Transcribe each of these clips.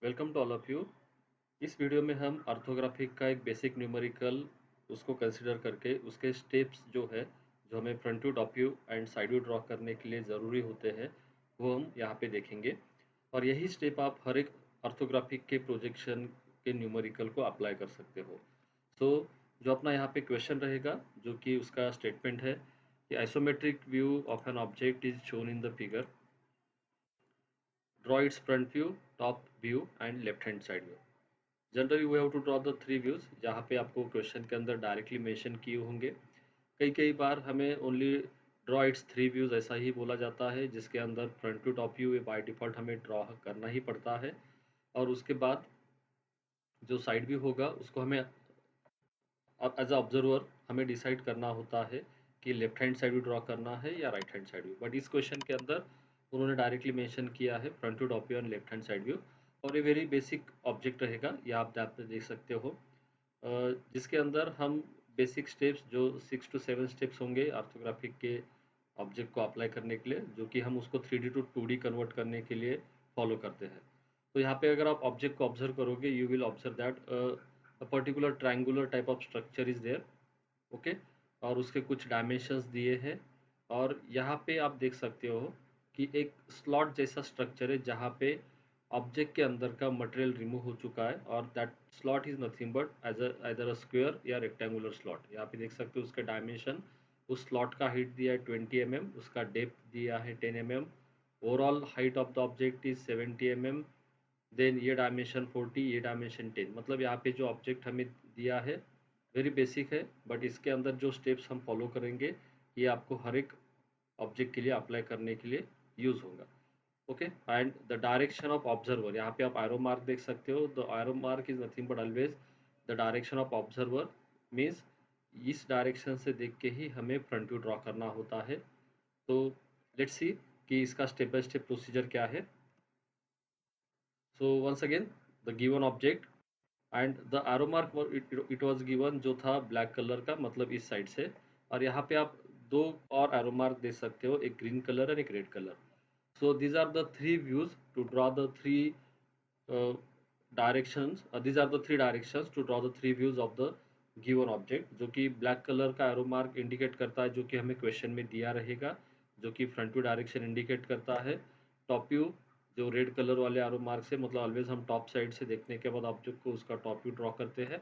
Welcome to all of you. इस video में हम ऑर्थोग्राफिक का एक बेसिक न्यूमेरिकल उसको कंसिडर करके उसके स्टेप्स जो है जो हमें front view, top view and side view draw करने के लिए ज़रूरी होते हैं वो हम यहाँ पे देखेंगे। और यही स्टेप आप हर एक ऑर्थोग्राफिक के प्रोजेक्शन के न्यूमेरिकल को अप्लाई कर सकते हो। सो जो अपना यहाँ पे क्वेश्चन रहेगा जो कि उसका स्टेटमेंट है कि isometric view of an object is shown in the figure. Draw its front view, top view and left hand side view. Generally we have to draw the three views जहाँ पे आपको question के अंदर directly mention किए होंगे। कई कई बार हमें only draw its three views ऐसा ही बोला जाता है जिसके अंदर front to top view by default हमें ड्रॉ करना ही पड़ता है। और उसके बाद जो साइड व्यू होगा उसको हमें एज अ ऑब्जर्वर हमें डिसाइड करना होता है कि left hand side view draw करना है या right hand side view. But इस क्वेश्चन के अंदर उन्होंने डायरेक्टली मेंशन किया है front to top view and left hand side view. और ये वेरी बेसिक ऑब्जेक्ट रहेगा, ये आप देख सकते हो। जिसके अंदर हम बेसिक स्टेप्स जो 6 to 7 स्टेप्स होंगे ऑर्थोग्राफिक के ऑब्जेक्ट को अप्लाई करने के लिए, जो कि हम उसको 3D टू 2D कन्वर्ट करने के लिए फॉलो करते हैं। तो यहाँ पे अगर आप ऑब्जेक्ट को ऑब्जर्व करोगे you will observe that a particular triangular type of structure is there. Okay. और उसके कुछ डायमेंशंस दिए हैं। और यहाँ पे आप देख सकते हो कि एक स्लॉट जैसा स्ट्रक्चर है जहाँ पे ऑब्जेक्ट के अंदर का मटेरियल रिमूव हो चुका है और that slot is nothing but as other a square या रेक्टेंगुलर स्लॉट। यहाँ पे देख सकते हो उसके डायमेंशन। उस स्लॉट का हाइट दिया है 20 mm, उसका डेप्थ दिया है 10 mm, overall height of the object is 70 mm। Then ये डायमेंशन 40, ये डायमेंशन 10। मतलब यहाँ पे जो ऑब्जेक्ट हमें दिया है वेरी बेसिक है, बट इसके अंदर जो स्टेप्स हम फॉलो करेंगे ये आपको हर एक ऑब्जेक्ट के लिए अप्लाई करने के लिए यूज होगा। Okay. And the direction of observer, यहाँ पे आप एरो मार्क देख सकते हो। The arrow mark is nothing but always the direction of observer. Means इस डायरेक्शन से देख के ही हमें फ्रंट व्यू ड्रॉ करना होता है। तो लेट्स सी कि इसका स्टेप बाय स्टेप प्रोसीजर क्या है। So once again the given object and the arrow mark it was given जो था ब्लैक कलर का, मतलब इस साइड से। और यहाँ पे आप दो और एरो मार्क दे सकते हो, एक ग्रीन कलर एंड एक red colour. So these are the three views to draw the three directions. these are the three directions to draw the three views of the given object, जो कि black colour का arrow mark indicate करता है जो कि हमें question में दिया रहेगा, जो कि फ्रंट व्यू डायरेक्शन इंडिकेट करता है। टॉप व्यू जो रेड कलर वाले एरो मार्क से, मतलब ऑलवेज हम टॉप साइड से देखने के बाद ऑब्जेक्ट को उसका टॉप व्यू ड्रॉ करते हैं।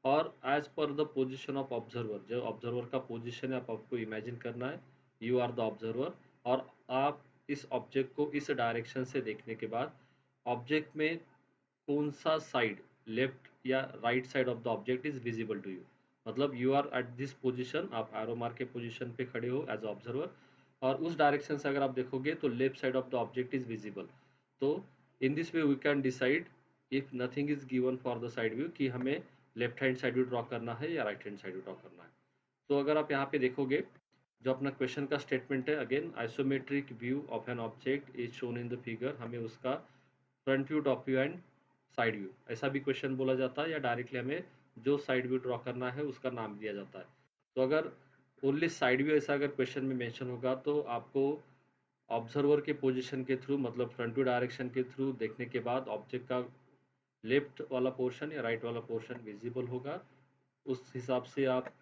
और as per the position of observer, जो ऑब्जर्वर का पोजिशन है आप आपको इमेजिन करना है, यू आर द ऑब्जर्वर। और आप इस ऑब्जेक्ट को इस डायरेक्शन से देखने के बाद ऑब्जेक्ट में कौन सा साइड, लेफ्ट या right side of the object is visible to you. मतलब you are at this position, आप एरो मार्क के पोजीशन पे खड़े हो एज ऑब्जर्वर, और उस डायरेक्शन से अगर आप देखोगे तो left side of the object is visible. तो in this way we can decide if nothing is given for the side view कि हमें left hand side view draw करना है या right hand side view draw करना है। तो अगर आप यहाँ पे देखोगे जो अपना क्वेश्चन का स्टेटमेंट है, again isometric view of an object is shown in the figure, हमें उसका front view, top view and side view ऐसा भी क्वेश्चन बोला जाता है, या डायरेक्टली हमें जो साइड व्यू ड्रॉ करना है उसका नाम दिया जाता है। तो अगर ओनली साइड व्यू ऐसा अगर क्वेश्चन में मेंशन होगा तो आपको ऑब्जर्वर के पोजीशन के थ्रू, मतलब फ्रंट व्यू डायरेक्शन के थ्रू देखने के बाद ऑब्जेक्ट का लेफ्ट वाला पोर्शन या राइट वाला पोर्शन विजिबल होगा। उस हिसाब से आप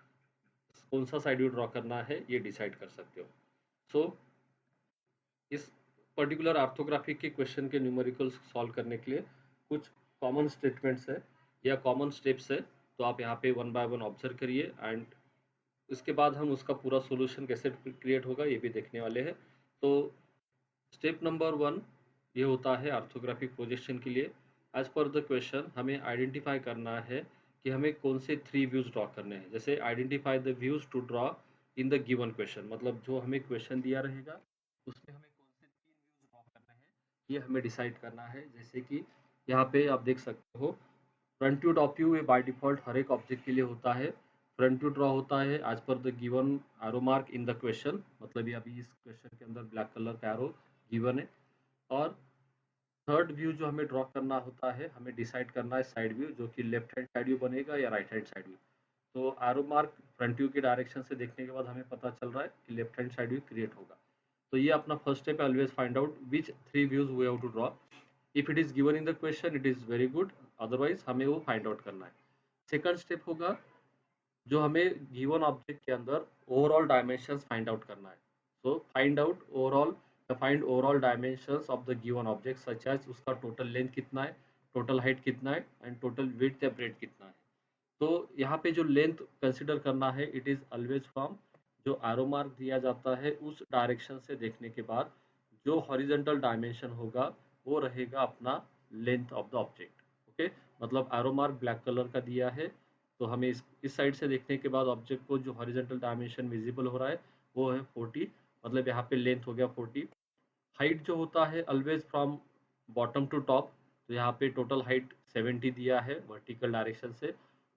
कौन सा साइड व्यू ड्रॉ करना है ये डिसाइड कर सकते हो। सो इस पर्टिकुलर ऑर्थोग्राफिक के क्वेश्चन के न्यूमेरिकल्स सॉल्व करने के लिए कुछ कॉमन स्टेटमेंट्स है या कॉमन स्टेप्स है। तो आप यहाँ पे वन बाय वन ऑब्जर्व करिए एंड उसके बाद हम उसका पूरा सॉल्यूशन कैसे क्रिएट होगा ये भी देखने वाले हैं। तो स्टेप नंबर 1 ये होता है ऑर्थोग्राफिक प्रोजेक्शन के लिए। एज पर द क्वेश्चन हमें आइडेंटिफाई करना है कि हमें कौन से थ्री व्यूज ड्रॉ करने हैं। जैसे identify the views to draw in the given question, मतलब जो हमें क्वेश्चन दिया रहेगा उसमें हमें कौन से तीन व्यूज ड्रॉ करने हैं ये हमें डिसाइड करना है। जैसे कि यहाँ पे आप देख सकते हो फ्रंट व्यू, टॉप व्यू ये बाय डिफॉल्ट हर एक ऑब्जेक्ट के लिए होता है। फ्रंट व्यू ड्रॉ होता है as per the given arrow mark in the question, मतलब ये अभी इस क्वेश्चन के अंदर ब्लैक कलर का एरो गिवन है। और थर्ड व्यू जो हमें ड्रॉ करना होता है, हमें डिसाइड करना है साइड व्यू, जो कि लेफ्ट हैंड साइड व्यू बनेगा या राइट हैंड साइड व्यू। तो एरो मार्क फ्रंट व्यू की डायरेक्शन से देखने के बाद हमें पता चल रहा है कि left hand side view create होगा। तो ये अपना फर्स्ट स्टेप है, always find out which three views we have to draw. If it is given in the question it is very good, otherwise हमें वो फाइंड आउट करना है। Second step होगा जो हमें गिवन ऑब्जेक्ट के अंदर ओवरऑल डायमेंशंस फाइंड आउट करना है। So find overall dimensions of the given object such as उसका टोटल लेंथ कितना है, टोटल हाइट कितना है एंड टोटल विड्थ या ब्रेड्थ कितना है। तो यहाँ पे जो लेंथ कंसिडर करना है इट इज ऑलवेज फ्रॉम जो एरो मार्क दिया जाता है उस डायरेक्शन से देखने के बाद जो हॉरिजॉन्टल डायमेंशन होगा वो रहेगा अपना length of the object. Okay, मतलब एरो मार्क ब्लैक कलर का दिया है तो हमें इस साइड से देखने के बाद ऑब्जेक्ट को जो हॉरिजॉन्टल डायमेंशन विजिबल हो रहा है वो है 40, मतलब यहाँ पे लेंथ हो गया 40। हाइट जो होता है always from bottom to top, तो यहाँ पे टोटल हाइट 70 दिया है वर्टिकल डायरेक्शन से।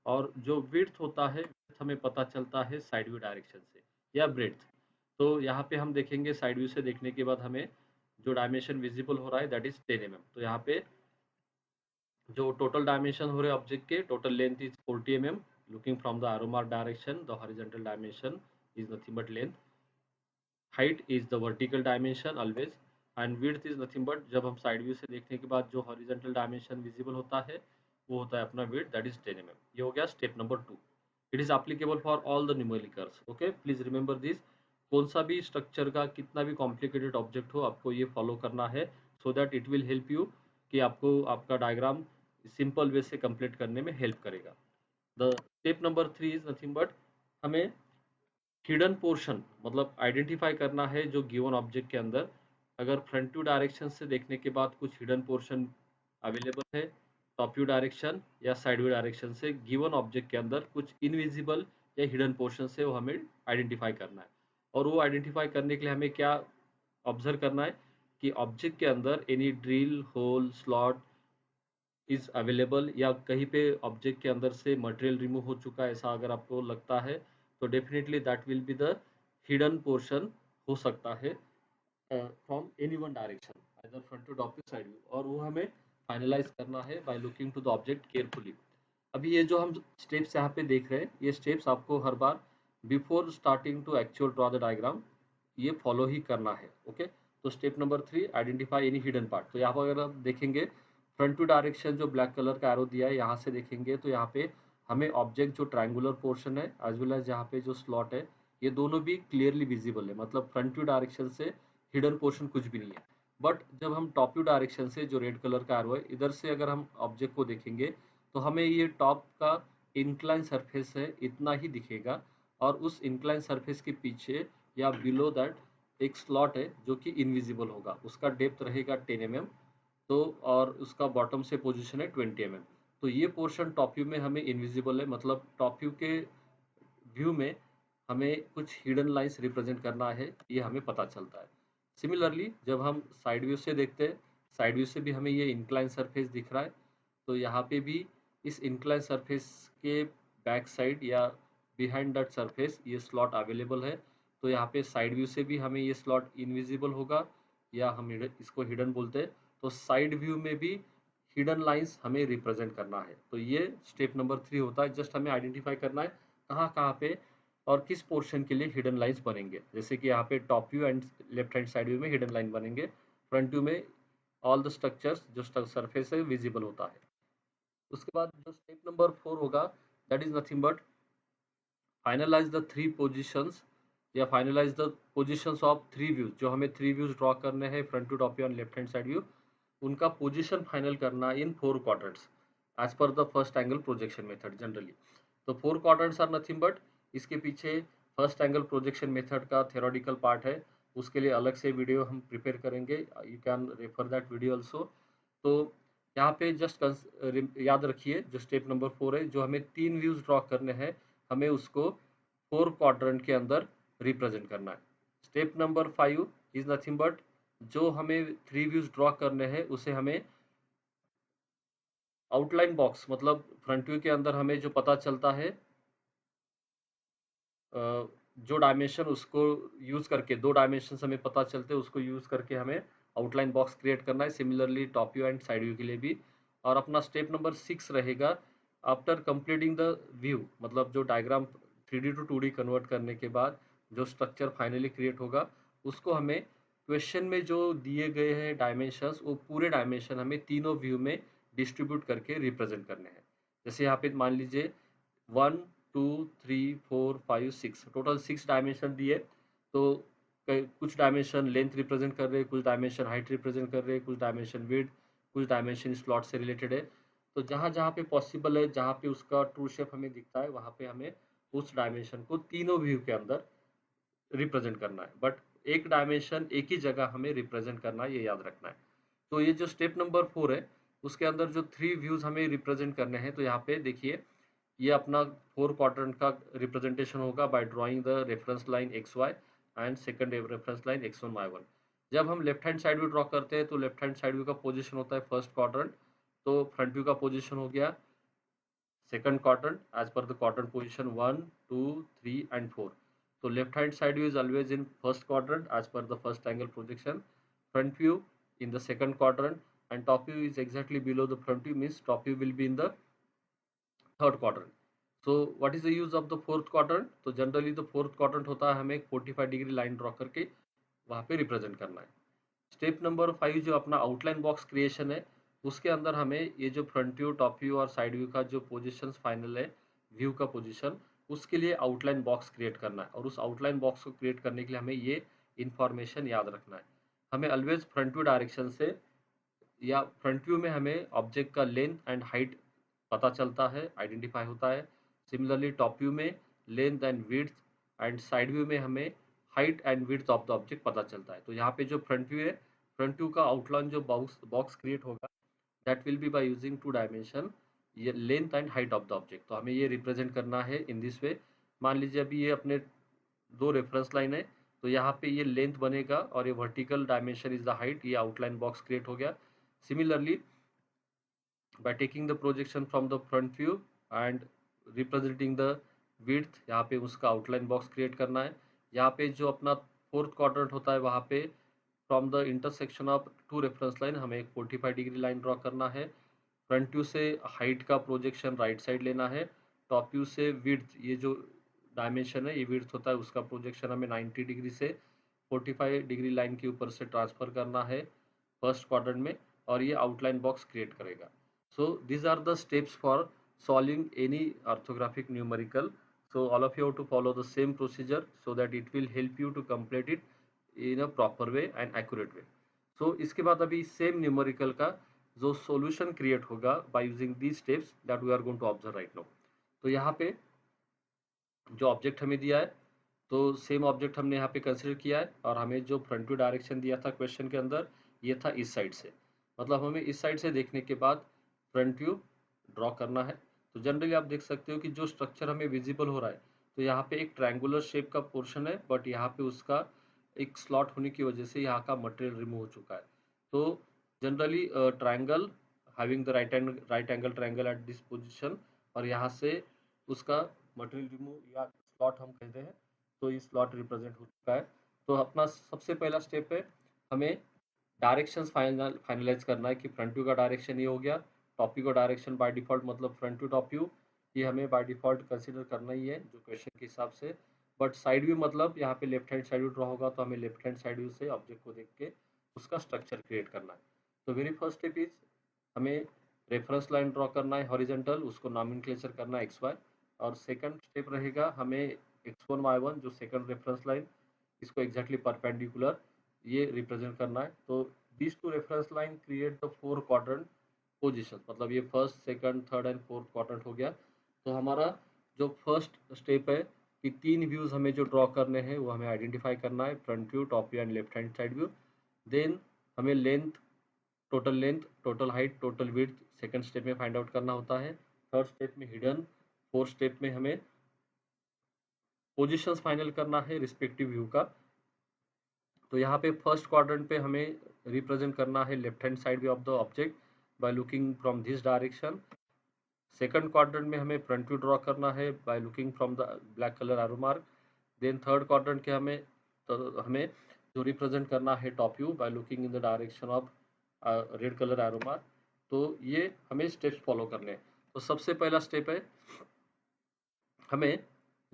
और जो विड्थ होता है width हमें पता चलता है साइड व्यू डायरेक्शन से या ब्रेड्थ। तो यहाँ पे हम देखेंगे साइड व्यू से देखने के बाद हमें जो डायमेंशन विजिबल हो रहा है दैट इज 10 mm। तो यहाँ पे जो टोटल डायमेंशन हो रहे ऑब्जेक्ट के total length is 40 mm। Looking from the arrow mark direction the horizontal dimension is nothing but length, height is the vertical dimension always and width is nothing but जब हम side view से देखने के बाद जो horizontal dimension visible होता है वो होता है अपना विड्थ दैट इज 10 mm। ये हो गया step number 2। It is applicable for all the numericals. Okay, please remember this. कौन सा भी स्ट्रक्चर का कितना भी कॉम्प्लिकेटेड ऑब्जेक्ट हो आपको ये फॉलो करना है so that it will help you कि आपको आपका डायग्राम सिंपल वे से कंप्लीट करने में हेल्प करेगा। The step number 3 is nothing but हमें हिडन पोर्शन मतलब आइडेंटिफाई करना है जो गिवन ऑब्जेक्ट के अंदर अगर फ्रंट व्यू डायरेक्शन से देखने के बाद कुछ हिडन पोर्शन अवेलेबल है, टॉप व्यू डायरेक्शन या साइड व्यू डायरेक्शन से गिवन ऑब्जेक्ट के अंदर कुछ इनविजिबल या हिडन पोर्शन से वो हमें आइडेंटिफाई करना है। और वो आइडेंटिफाई करने के लिए हमें क्या ऑब्जर्व करना है कि ऑब्जेक्ट के अंदर any drill hole slot is available या कहीं पे ऑब्जेक्ट के अंदर से मटेरियल रिमूव हो चुका है ऐसा अगर आपको लगता है तो definitely that will be the hidden portion हो सकता है from any one direction either front to top to side view, और वो हमें फाइनलाइज करना है by looking to the object carefully. अभी ये जो हम स्टेप्स यहाँ पे देख रहे हैं ये स्टेप्स आपको हर बार before starting to actual draw the diagram ये फॉलो ही करना है। ओके, तो step number 3 identify any hidden part. तो यहाँ पर अगर आप देखेंगे फ्रंट टू डायरेक्शन जो ब्लैक कलर का एरो दिया है यहाँ से देखेंगे तो यहाँ पे हमें ऑब्जेक्ट जो ट्रायंगुलर पोर्शन है एज वेल एज यहाँ पे जो स्लॉट है ये दोनों भी क्लियरली विजिबल है, मतलब फ्रंट व्यू डायरेक्शन से हिडन पोर्शन कुछ भी नहीं है। बट जब हम टॉप व्यू डायरेक्शन से जो रेड कलर का एरो है इधर से अगर हम ऑब्जेक्ट को देखेंगे तो हमें ये टॉप का इंक्लाइन सरफेस है इतना ही दिखेगा और उस इंक्लाइन सरफेस के पीछे या बिलो दैट एक स्लॉट है जो कि इनविजिबल होगा, उसका डेप्थ रहेगा 10 mm। तो और उसका बॉटम से पोजीशन है 20 mm। तो ये पोर्शन टॉप व्यू में हमें इनविजिबल है, मतलब टॉप व्यू के व्यू में हमें कुछ हिडन लाइंस रिप्रेजेंट करना है ये हमें पता चलता है। सिमिलरली जब हम साइड व्यू से देखते हैं साइड व्यू से भी हमें ये इंक्लाइन सरफेस दिख रहा है, तो यहाँ पे भी इस इंक्लाइन सरफेस के बैक साइड या बिहाइंड दैट सरफेस ये स्लॉट अवेलेबल है। तो यहाँ पे साइड व्यू से भी हमें ये स्लॉट इनविजिबल होगा या हम इसको हिडन बोलते हैं। तो साइड व्यू में भी हिडन लाइंस हमें रिप्रेजेंट करना है। तो ये स्टेप नंबर 3 होता है, जस्ट हमें आइडेंटिफाई करना है कहाँ कहाँ पे और किस पोर्शन के लिए हिडन लाइंस बनेंगे। जैसे कि यहाँ पे top view and left hand side view में हिडन लाइन बनेंगे, फ्रंट व्यू में ऑल द स्ट्रक्चर्स जो सरफेस है विजिबल होता है। उसके बाद जो स्टेप नंबर 4 होगा that is nothing but finalize the 3 positions या finalize the positions of 3 views. जो हमें 3 व्यूज ड्रॉ करने हैं front to top view and left hand side view, उनका पोजीशन फाइनल करना इन 4 quadrants as per the first angle projection method generally. तो 4 quadrants are nothing but इसके पीछे first angle projection method का थ्योरेटिकल पार्ट है, उसके लिए अलग से वीडियो हम प्रिपेयर करेंगे, you can refer that video also. तो यहाँ पे जस्ट याद रखिए जो स्टेप नंबर 4 है जो हमें 3 व्यूज ड्रॉ करने हैं हमें उसको 4 क्वाड्रेंट के अंदर रिप्रेजेंट करना है। Step number 5 is nothing but जो हमें 3 व्यूज ड्रॉ करने हैं उसे हमें आउटलाइन बॉक्स मतलब फ्रंट व्यू के अंदर हमें जो पता चलता है जो डायमेंशन उसको यूज करके 2 डायमेंशन हमें पता चलते हैं उसको यूज करके हमें आउटलाइन बॉक्स क्रिएट करना है, similarly top view and side view के लिए भी। और अपना स्टेप नंबर 6 रहेगा आफ्टर कंप्लीटिंग द व्यू, मतलब जो diagram 3D to 2D convert करने के बाद जो स्ट्रक्चर फाइनली क्रिएट होगा उसको हमें क्वेश्चन में जो दिए गए हैं डायमेंशंस, वो पूरे डायमेंशन हमें तीनों व्यू में डिस्ट्रीब्यूट करके रिप्रेजेंट करने हैं। जैसे यहाँ पे मान लीजिए 1 2 3 4 5 6 टोटल 6 डायमेंशन दिए, तो कुछ डायमेंशन लेंथ रिप्रेजेंट कर रहे हैं, कुछ डायमेंशन हाइट रिप्रेजेंट कर रहे हैं, कुछ डायमेंशन विड्थ, कुछ डायमेंशन स्लॉट से रिलेटेड है। तो जहाँ जहाँ पे पॉसिबल है, जहाँ पे उसका ट्रू शेप हमें दिखता है, वहाँ पे हमें उस डायमेंशन को तीनों व्यू के अंदर रिप्रेजेंट करना है। बट एक डायमेंशन एक ही जगह हमें रिप्रेजेंट करना है, ये याद रखना है। तो ये जो स्टेप नंबर 4 है, उसके अंदर जो 3 व्यूज हमें रिप्रेजेंट करने हैं, तो यहाँ पे देखिए ये अपना 4 क्वाड्रेंट का रिप्रेजेंटेशन होगा by drawing the reference line X Y and second reference line x1 y1। जब हम left hand side view draw करते हैं, तो लेफ्ट हैंड साइड व्यू का पोजीशन होता है फर्स्ट क्वाड्रेंट, तो फ्रंट व्यू का पोजीशन हो गया second quadrant as per the quadrant position 1 2 3 and 4. So left hand side view is always in first quadrant as per the first angle projection, front view in the second quadrant, and top view is exactly below the front view, means top view will be in the third quadrant. So what is the use of the fourth quadrant? तो generally the fourth quadrant होता है हमें 45 degree line draw करके वहाँ पे represent करना है। Step number 5 जो अपना आउटलाइन बॉक्स क्रिएशन है, उसके अंदर हमें ये जो फ्रंट व्यू टॉप व्यू और साइड व्यू का जो पोजीशंस फाइनल है व्यू का पोजीशन, उसके लिए आउटलाइन बॉक्स क्रिएट करना है। और उस आउटलाइन बॉक्स को क्रिएट करने के लिए हमें ये इंफॉर्मेशन याद रखना है। हमें ऑलवेज फ्रंट व्यू डायरेक्शन से या फ्रंट व्यू में हमें ऑब्जेक्ट का लेंथ एंड हाइट पता चलता है, आइडेंटिफाई होता है। सिमिलरली टॉप व्यू में length and width, and side view में हमें height and width of the object पता चलता है। तो यहाँ पे जो फ्रंट व्यू है, फ्रंट व्यू का आउटलाइन जो बॉक्स क्रिएट होगा, that will be by using 2 dimension, ये length and height of the object. तो हमें ये रिप्रेजेंट करना है इन दिस वे। मान लीजिए अभी ये अपने 2 रेफरेंस लाइन है, तो यहाँ पे ये लेंथ बनेगा और ये vertical dimension is the height, ये आउटलाइन बॉक्स क्रिएट हो गया। Similarly by taking the projection from the front view and representing the width, यहाँ पे उसका आउटलाइन बॉक्स क्रिएट करना है। यहाँ पे जो अपना फोर्थ क्वाड्रेंट होता है, वहाँ पे from the intersection of 2 reference line हमें एक 45 डिग्री लाइन ड्रॉ करना है। फ्रंट व्यू से हाइट का प्रोजेक्शन राइट साइड लेना है। टॉप व्यू से विड्थ, ये जो डायमेंशन है, ये विड्थ होता है, उसका प्रोजेक्शन हमें 90 डिग्री से 45 डिग्री लाइन के ऊपर से ट्रांसफर करना है फर्स्ट क्वाड्रेंट में, और ये आउटलाइन बॉक्स क्रिएट करेगा। So these are the steps for solving any orthographic numerical. So all of you have to follow the same procedure so that it will help you to complete it in a proper way and accurate way. So इसके बाद अभी same numerical का जो solution create होगा by using these steps that we are going to observe right now. तो यहाँ पे जो ऑब्जेक्ट हमें दिया है, तो सेम ऑब्जेक्ट हमने यहाँ पे कंसिडर किया है, और हमें जो फ्रंट व्यू डायरेक्शन दिया था क्वेश्चन के अंदर, ये था इस साइड से। मतलब हमें इस साइड से देखने के बाद फ्रंट व्यू ड्रॉ करना है। तो जनरली आप देख सकते हो कि जो स्ट्रक्चर हमें विजिबल हो रहा है, तो यहाँ पे एक ट्रायंगुलर शेप का पोर्शन है, बट यहाँ पे उसका एक स्लॉट होने की वजह से यहाँ का मटेरियल रिमूव हो चुका है। तो generally triangle having the right angle triangle at this position, और यहाँ से उसका मटेरियल रिमूव या स्लॉट हम कहते हैं, तो ये स्लॉट रिप्रेजेंट हो चुका है। तो अपना सबसे पहला स्टेप है, हमें डायरेक्शंस फाइनलाइज करना है कि फ्रंट व्यू का डायरेक्शन ये हो गया, टॉप व्यू का डायरेक्शन बाय डिफॉल्ट मतलब फ्रंट व्यू टॉप व्यू, ये हमें बाय डिफॉल्ट कंसीडर करना ही है जो क्वेश्चन के हिसाब से। बट साइड व्यू मतलब यहाँ पे left hand side view draw होगा, तो हमें लेफ्ट हैंड साइड व्यू से ऑब्जेक्ट को देख के उसका स्ट्रक्चर क्रिएट करना है। तो वेरी फर्स्ट स्टेप इज हमें रेफरेंस लाइन ड्रॉ करना है हॉरिजेंटल, उसको नॉमेनक्लेचर करना है एक्स वाई। और सेकंड स्टेप रहेगा हमें x1 y1 जो सेकंड रेफरेंस लाइन, इसको एग्जैक्टली परपेंडिकुलर ये रिप्रेजेंट करना है। तो these two reference line create the 4 quadrant positions, मतलब ये first second third and fourth quadrant हो गया। तो हमारा जो फर्स्ट स्टेप है कि 3 व्यूज हमें जो ड्रॉ करने हैं, वो हमें आइडेंटिफाई करना है, front view top view and left hand side view. Then हमें length total height total width second step में फाइंड आउट करना होता है। थर्ड स्टेप में हिडन, फोर्थ स्टेप में हमें पोजीशंस फाइनल करना है रिस्पेक्टिव व्यू का। तो यहाँ पे फर्स्ट क्वाड्रेंट पे हमें रिप्रेजेंट करना है left hand side view of the object by looking from this direction. Second quadrant में हमें फ्रंट व्यू ड्रॉ करना है by looking from the black colour arrow mark. Then third quadrant के हमें जो रिप्रेजेंट करना है top view by looking in the direction of red colour arrow mark. तो ये हमें स्टेप्स फॉलो करने हैं। तो सबसे पहला स्टेप है हमें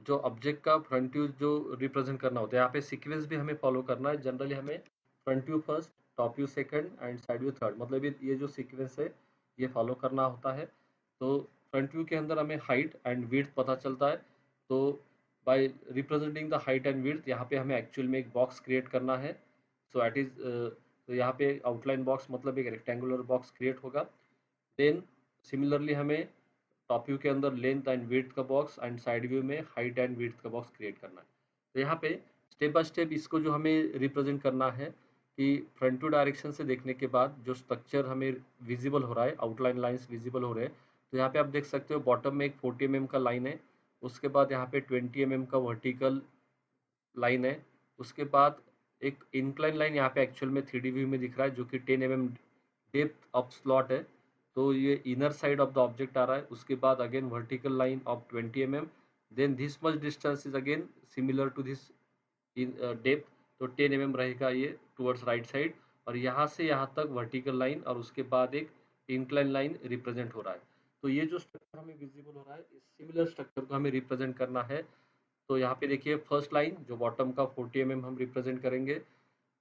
जो ऑब्जेक्ट का फ्रंट व्यू जो रिप्रेजेंट करना होता है, यहाँ पे सीक्वेंस भी हमें फॉलो करना है। जनरली हमें front view first, top view second and side view third, मतलब ये जो सीक्वेंस है ये फॉलो करना होता है। तो फ्रंट व्यू के अंदर हमें हाइट एंड विड्थ पता चलता है। तो by representing the height and width यहाँ पे हमें एक्चुअल में एक बॉक्स क्रिएट करना है। सो एट इज तो यहाँ पे आउटलाइन बॉक्स मतलब एक रेक्टेंगुलर बॉक्स क्रिएट होगा। देन सिमिलरली हमें टॉप व्यू के अंदर लेंथ एंड विड्थ का बॉक्स एंड साइड व्यू में हाइट एंड विड्थ का बॉक्स क्रिएट करना है। तो यहाँ पे स्टेप बाय स्टेप इसको जो हमें रिप्रेजेंट करना है कि फ्रंट टू डायरेक्शन से देखने के बाद जो स्ट्रक्चर हमें विजिबल हो रहा है, आउटलाइन लाइंस विजिबल हो रहे हैं। तो यहाँ पे आप देख सकते हो बॉटम में एक 40 mm का लाइन है, उसके बाद यहाँ पे 20 mm का वर्टिकल लाइन है, उसके बाद एक इंक्लाइन लाइन यहाँ पे एक्चुअल में 3D व्यू में दिख रहा है जो कि 10 mm डेप्थ ऑफ स्लॉट है। तो ये inner side of the object आ रहा है। उसके बाद again vertical line of 20 mm, then this much distance is again similar to this in depth. तो 10 mm रहेगा ये टुवर्ड्स राइट साइड, और यहाँ से यहाँ तक वर्टिकल लाइन और उसके बाद एक इंक्लाइन लाइन रिप्रेजेंट हो रहा है। तो ये जो स्ट्रक्चर हमें विजिबल हो रहा है, इस सिमिलर स्ट्रक्चर को हमें रिप्रेजेंट करना है। तो यहाँ पे देखिए फर्स्ट लाइन जो बॉटम का 40 mm हम रिप्रेजेंट करेंगे।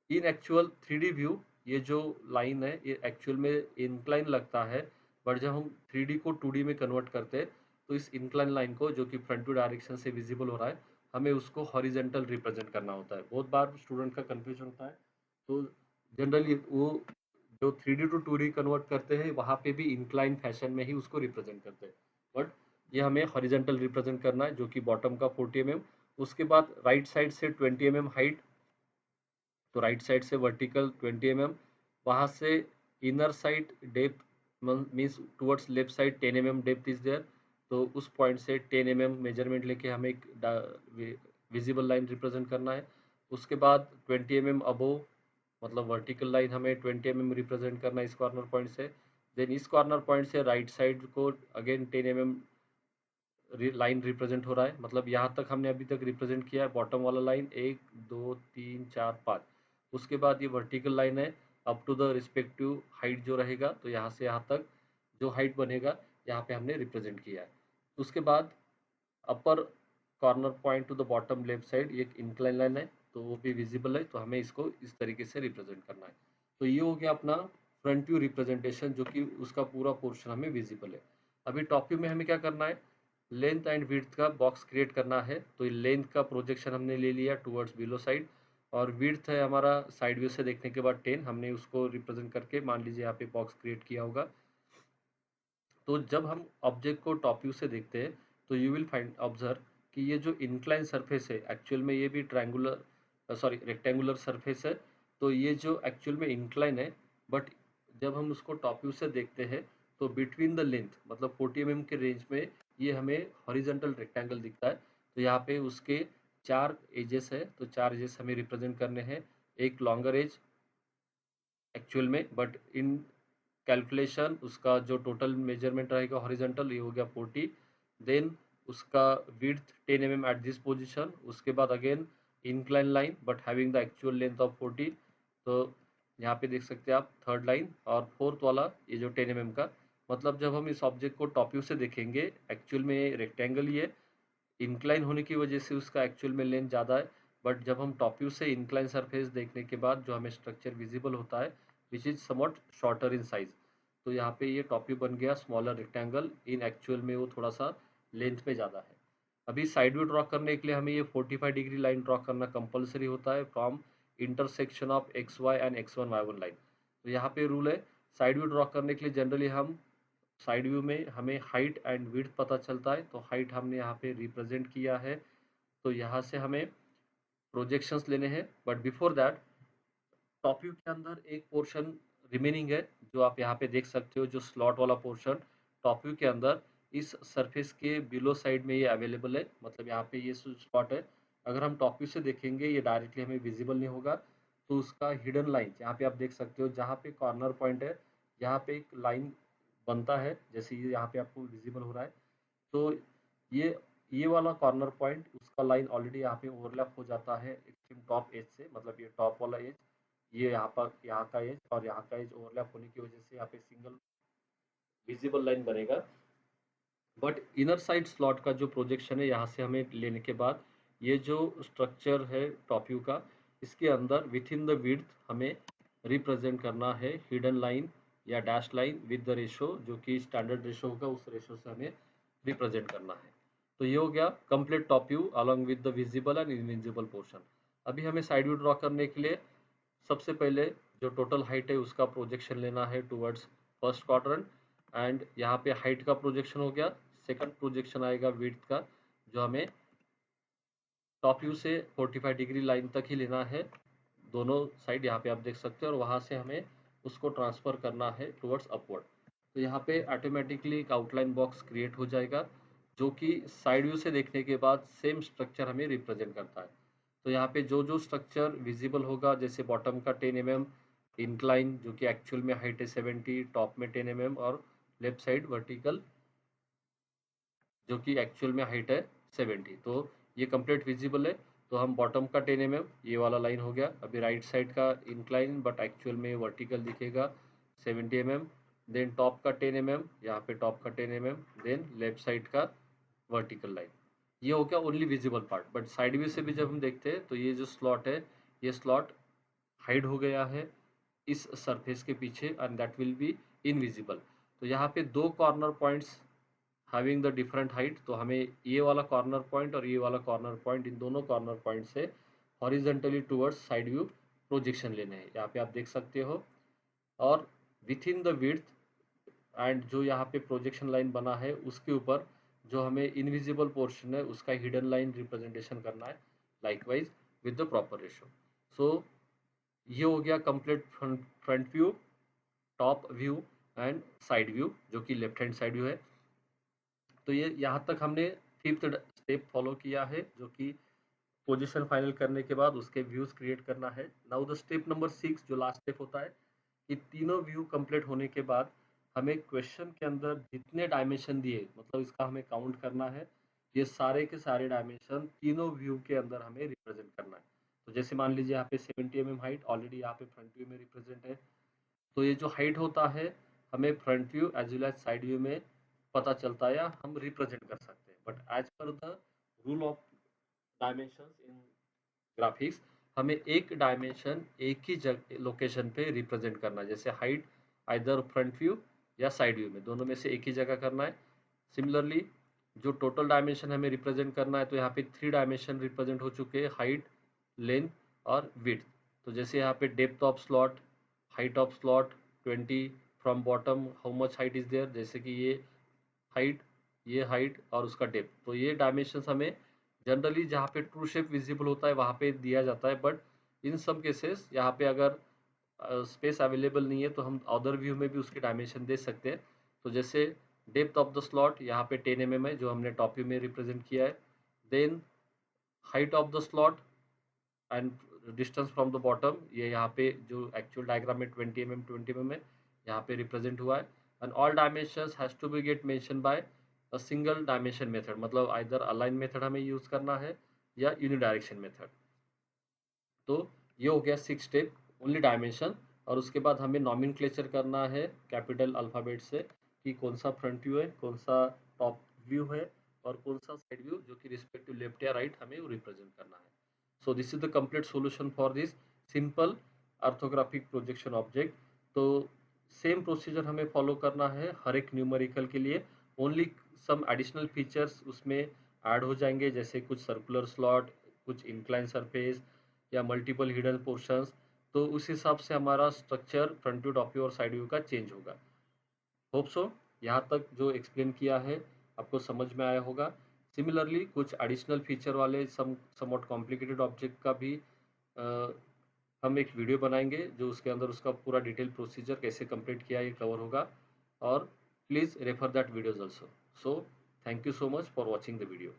इन एक्चुअल 3D व्यू ये जो लाइन है ये एक्चुअल में इंक्लाइन लगता है, बट जब हम 3D को 2D में कन्वर्ट करते हैं तो इस इंक्लाइन लाइन को जो कि फ्रंट टू डायरेक्शन से विजिबल हो रहा है, हमें उसको हॉरिजेंटल रिप्रेजेंट करना होता है। बहुत बार स्टूडेंट का कंफ्यूजन होता है। तो जनरली वो जो 3D टू 2D कन्वर्ट करते हैं वहाँ पे भी इंक्लाइन फैशन में ही उसको रिप्रेजेंट करते हैं, बट ये हमें हॉरिजेंटल रिप्रेजेंट करना है जो कि बॉटम का 40 mm। उसके बाद राइट साइड से 20 mm हाइट, तो राइट साइड से वर्टिकल 20 mm, वहाँ से inner side depth means towards left side 10 mm depth is there. तो उस पॉइंट से 10 mm मेजरमेंट लेके हमें एक विजिबल लाइन रिप्रेजेंट करना है। उसके बाद 20 mm अबोव मतलब वर्टिकल लाइन हमें 20 mm रिप्रेजेंट करना है इस कॉर्नर पॉइंट से। देन इस कॉर्नर पॉइंट से राइट साइड को अगेन 10 mm लाइन रिप्रेजेंट हो रहा है, मतलब यहाँ तक हमने अभी तक रिप्रेजेंट किया है बॉटम वाला लाइन 1 2 3 4 5। उसके बाद ये वर्टिकल लाइन है up to the respective height जो रहेगा, तो यहाँ से यहाँ तक जो हाइट बनेगा यहाँ पे हमने रिप्रेजेंट किया है। उसके बाद अपर corner point two the bottom left side ये एक इंक्लाइन लाइन है, तो वो भी विजिबल है, तो हमें इसको इस तरीके से रिप्रेजेंट करना है। तो ये हो गया अपना फ्रंट व्यू रिप्रेजेंटेशन जो कि उसका पूरा पोर्शन हमें विजिबल है। अभी टॉप व्यू में हमें क्या करना है, लेंथ एंड विड्थ का बॉक्स क्रिएट करना है। तो लेंथ का प्रोजेक्शन हमने ले लिया टुवर्ड्स बिलो साइड, और विड्थ है हमारा साइड व्यू से देखने के बाद 10, हमने उसको रिप्रेजेंट करके मान लीजिए यहाँ पे बॉक्स क्रिएट किया होगा। तो जब हम ऑब्जेक्ट को टॉप व्यू से देखते हैं तो यू विल फाइंड ऑब्जर्व कि ये जो इंक्लाइन सरफेस है एक्चुअल में ये भी ट्रायंगुलर सॉरी रेक्टेंगुलर सरफेस है। तो ये जो एक्चुअल में इंक्लाइन है, बट जब हम उसको टॉप व्यू से देखते हैं तो बिटवीन द लेंथ मतलब 40 mm के रेंज में ये हमें हॉरिजेंटल रेक्टेंगल दिखता है। तो यहाँ पे उसके 4 एजेस है, तो 4 एजेस हमें रिप्रेजेंट करने हैं। एक लॉन्गर एज एक्चुअल में, बट इन कैलकुलेशन उसका जो टोटल मेजरमेंट रहेगा हॉरिजेंटल ये हो गया 40। देन उसका width 10 mm eight this position. उसके बाद again incline line but having the actual length of 40। तो यहाँ पे देख सकते हैं आप थर्ड लाइन और फोर्थ वाला ये जो 10 mm का, मतलब जब हम इस ऑब्जेक्ट को टॉप व्यू से देखेंगे एक्चुअल में ये रेक्टेंगल ही है, इंक्लाइन होने की वजह से उसका एक्चुअल में लेंथ ज़्यादा है। बट जब हम टॉप व्यू से इंक्लाइन सरफेस देखने के बाद जो हमें स्ट्रक्चर विजिबल होता है which is somewhat shorter in size, तो यहाँ पे ये टॉप व्यू बन गया स्मॉलर रेक्टेंगल, इन एक्चुअल में वो थोड़ा सा लेंथ में ज़्यादा है। अभी साइड व्यू ड्रॉ करने के लिए हमें ये 45 डिग्री लाइन ड्रॉ करना कंपलसरी होता है from intersection of X Y and x1 y1 line. तो यहाँ पे रूल है, साइड व्यू ड्रॉ करने के लिए जनरली हम साइड व्यू में हमें हाइट एंड विड्थ पता चलता है, तो हाइट हमने यहाँ पे रिप्रेजेंट किया है। तो यहाँ से हमें प्रोजेक्शंस लेने हैं, but before that top view के अंदर एक पोर्शन रिमेनिंग है जो आप यहाँ पे देख सकते हो, जो स्लॉट वाला पोर्शन टॉप व्यू के अंदर इस सरफेस के बिलो साइड में ये अवेलेबल है, मतलब यहाँ पे ये स्लॉट है। अगर हम टॉप व्यू से देखेंगे ये डायरेक्टली हमें विजिबल नहीं होगा, तो उसका हिडन लाइन यहाँ पे आप देख सकते हो, जहाँ पे कॉर्नर पॉइंट है यहाँ पे एक लाइन बनता है जैसे ये यहाँ पे आपको विजिबल हो रहा है। तो ये ये वाला कॉर्नर पॉइंट उसका लाइन ऑलरेडी यहाँ पे ओवरलैप हो जाता है एक्सट्रीम टॉप एज से, मतलब ये टॉप वाला एज, ये यहाँ पर यहाँ का एज और यहाँ का एज ओवरलैप होने की वजह से यहाँ पे सिंगल विजिबल लाइन बनेगा। बट इनर साइड स्लॉट का जो प्रोजेक्शन है यहाँ से हमें लेने के बाद ये जो स्ट्रक्चर है टॉप व्यू का, इसके अंदर विथ इन द विड्थ हमें रिप्रेजेंट करना है हिडन लाइन या dash line with the ratio, जो कि स्टैंडर्ड रेशो होगा, उस रेशो से हमें रिप्रेजेंट करना है। तो ये हो गया complete top view along with the visible and invisible portion. अभी हमें साइड व्यू ड्रॉ करने के लिए सबसे पहले जो टोटल हाइट है उसका प्रोजेक्शन लेना है टुवर्ड्स फर्स्ट क्वाड्रेंट, एंड यहाँ पे हाइट का प्रोजेक्शन हो गया। सेकंड प्रोजेक्शन आएगा विड्थ का, जो हमें टॉप व्यू से 45 डिग्री लाइन तक ही लेना है, दोनों साइड यहाँ पे आप देख सकते हैं, और वहाँ से हमें उसको ट्रांसफर करना है टुवर्ड्स अपवर्ड। तो यहाँ पे ऑटोमेटिकली एक आउटलाइन बॉक्स क्रिएट हो जाएगा, जो कि साइड व्यू से देखने के बाद सेम स्ट्रक्चर हमें रिप्रेजेंट करता है। तो यहाँ पे जो जो स्ट्रक्चर विजिबल होगा, जैसे बॉटम का 10 mm इंक्लाइन, जो कि एक्चुअल में हाइट है 70, टॉप में 10 mm, और लेफ्ट साइड वर्टिकल जो कि एक्चुअल में हाइट है 70, तो ये कंप्लीट विजिबल है। तो हम बॉटम का 10 mm ये वाला लाइन हो गया। अभी राइट साइड का इंक्लाइन बट एक्चुअल में वर्टिकल दिखेगा 70 mm, देन टॉप का 10 mm, यहाँ पे टॉप का 10 mm, देन लेफ्ट साइड का वर्टिकल लाइन। ये हो गया only visible part. But side view से भी जब हम देखते हैं तो ये जो स्लॉट है, ये स्लॉट हाइड हो गया है इस सरफेस के पीछे, and that will B invisible. तो यहाँ पे दो corner points having the different height, तो हमें ये वाला कॉर्नर पॉइंट और ये वाला कॉर्नर पॉइंट, इन दोनों कॉर्नर पॉइंट से horizontally towards side view projection लेने हैं, यहाँ पे आप देख सकते हो। और with in the width and जो यहाँ पे प्रोजेक्शन लाइन बना है उसके ऊपर जो हमें इनविजिबल पोर्शन है उसका हिडन लाइन रिप्रेजेंटेशन करना है, likewise with the proper ratio. So ये हो गया complete front view, top view and side view, जो कि लेफ्ट हैंड साइड व्यू है। तो ये यहाँ तक हमने फिफ्थ स्टेप फॉलो किया है, जो कि पोजीशन फाइनल करने के बाद उसके व्यूज क्रिएट करना है। नाउ द स्टेप नंबर 6 जो लास्ट स्टेप होता है, कि तीनों व्यू कंप्लीट होने के बाद हमें क्वेश्चन के अंदर जितने डायमेंशन दिए, मतलब इसका हमें काउंट करना है, ये सारे के सारे डायमेंशन तीनों व्यू के अंदर हमें रिप्रेजेंट करना है। तो जैसे मान लीजिए यहाँ पे 70 mm हाइट ऑलरेडी यहाँ पे फ्रंट व्यू में रिप्रेजेंट है, तो ये जो हाइट होता है हमें front view as well as side view में पता चलता है या हम रिप्रेजेंट कर सकते हैं। But as per the rule of dimensions in graphics, हमें एक डायमेंशन एक ही जगह लोकेशन पे रिप्रेजेंट करना है, जैसे हाइट आइदर फ्रंट व्यू या साइड व्यू में, दोनों में से एक ही जगह करना है। सिमिलरली जो टोटल डायमेंशन हमें रिप्रेजेंट करना है, तो यहाँ पे 3 डायमेंशन रिप्रेजेंट हो चुके हैं, हाइट, लेंथ और विड्थ। तो जैसे यहाँ पे depth of slot, height of slot 20, from bottom how much height is there, जैसे कि हाइट ये हाइट और उसका डेप्थ। तो ये डायमेंशंस हमें जनरली जहाँ पे ट्रू शेप विजिबल होता है वहाँ पे दिया जाता है, बट इन सम केसेस यहाँ पे अगर स्पेस अवेलेबल नहीं है तो हम अदर व्यू में भी उसके डायमेंशन दे सकते हैं। तो जैसे डेप्थ ऑफ द स्लॉट यहाँ पे 10 mm है, जो हमने टॉप व्यू में रिप्रेजेंट किया है। Then height of the slot and distance from the bottom, ये यहाँ पे जो एक्चुअल डायग्राम में 20 mm 20 mm है, यहाँ पे रिप्रेजेंट हुआ है। And all dimensions has to be get mention by a single dimension method, मतलब आइदर अलाइन मेथड हमें यूज करना है या यूनिडायरेक्शन मेथड। तो ये हो गया 6 स्टेप ओनली डायमेंशन। और उसके बाद हमें नॉमेनक्लेचर करना है कैपिटल अल्फाबेट से, कि कौन सा फ्रंट व्यू है, कौन सा टॉप व्यू है, और कौन सा साइड व्यू, जो कि रिस्पेक्टिव लेफ्ट या राइट हमें वो रिप्रेजेंट करना है। So this is the complete solution for this simple orthographic projection object. तो सेम प्रोसीजर हमें फॉलो करना है हर एक न्यूमेरिकल के लिए, ओनली सम एडिशनल फीचर्स उसमें ऐड हो जाएंगे, जैसे कुछ सर्कुलर स्लॉट, कुछ इंक्लाइन सरफेस या मल्टीपल हिडन पोर्शंस। तो उस हिसाब से हमारा structure front view, top view और साइड व्यू का चेंज होगा। होप सो यहाँ तक जो एक्सप्लेन किया है आपको समझ में आया होगा। सिमिलरली कुछ एडिशनल फीचर वाले समवॉट कॉम्प्लिकेटेड ऑब्जेक्ट का भी हम एक वीडियो बनाएंगे, जो उसके अंदर उसका पूरा डिटेल प्रोसीजर कैसे कंप्लीट किया ये कवर होगा। और please refer that videos also. So thank you so much for watching the video.